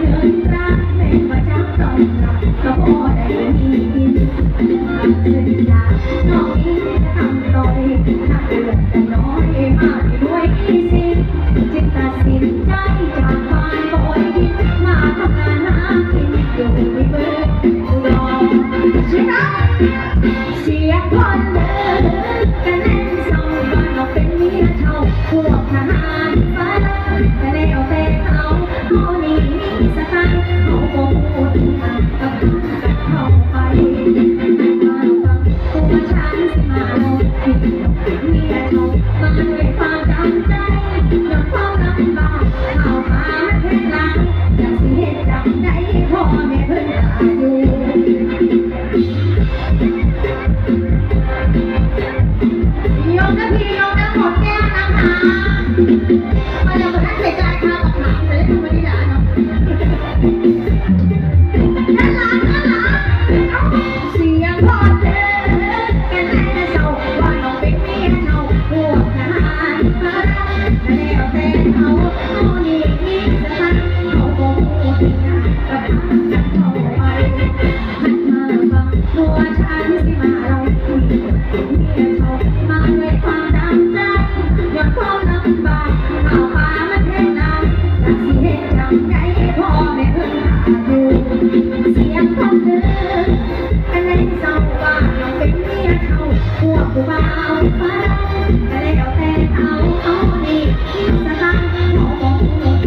เงินรักแม่มาจับต้องหลักก็พอได้มีกินศึกษาน้องอีจะทำต่อยถ้าเกิดแต่น้อยมากด้วยสิจึงตัดสินใจจากบ้านบอยดินมาทำงานหากินอยู่ที่เมืองรอใช่ไหมเสียคนเดินกันแน่นส่งบ้านเราเป็นเมียเช่าพวกทหารฟ้าแต่แล้วแต่เขานี่มีสไตล์เขาคงพูดกับกันเข้าไปมาฟังตัวฉันสิมาลงที่เมียเช่ามาด้วยความจำใจยอมความลำบากเข้ามาเพ่งหลังจากสิเหตุจังได้พ่อแม่เพิ่นอายุยกนะพี่ยกนะหมดแก้วนะคะมาเดี๋ยวมาท่านใส่ใจค่ะกับหนังจะได้ทำไม่ได้เนาะน่ารักน่ารักเสียงพอเดินกันแน่เศร้าว่าน้องเป็นเมียเช่าพวกทหารมาแล้วแต่เขานี่มีสถานเขาคงพูดกับกันเข้าไปหันมาฟังตัวฉันสิมาเราคุยเมียเช่ามาด้วยความดำใจยอดความลำบากเอาป่ามันแห้งน้ำจากสิเหตุจังใจพ่อแม่เพิ่งหาอยู่เสียงคนเดินกันเล่นเศร้าว่าน้องเป็นเมียเช่าพวกผู้บ่าวฟ้าแต่แล้วแต่เขานี่มีสตางค์เขาคงพูด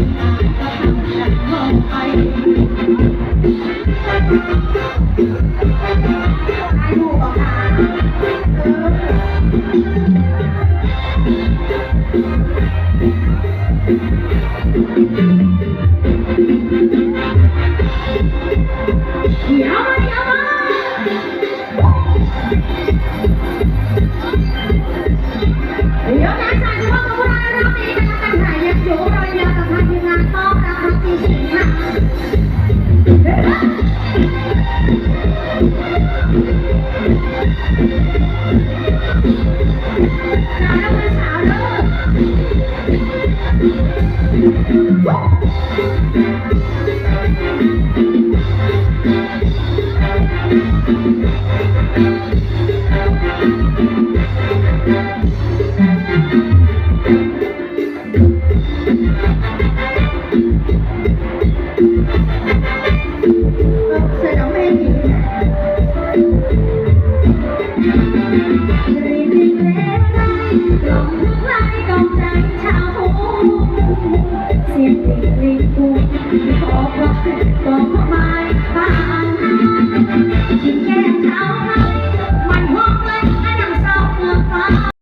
ก็ทำกันเข้าไปได้ดูออกมาเดี๋ยวมาเดี๋ยวมาเดี๋ยวนะสายเฉพาะตัวเราเรามีการแต่งถ่ายยังอยู่เราอยากจะทำทีมงานต้อนรับทั้งที่สี่ค่ะสาวแล้วสาวแล้วเสร็จแล้วไม่ดีรีบรีบเล่นลงทุกลายกองใจชาวหูเสียงติดริมกูบอกว่า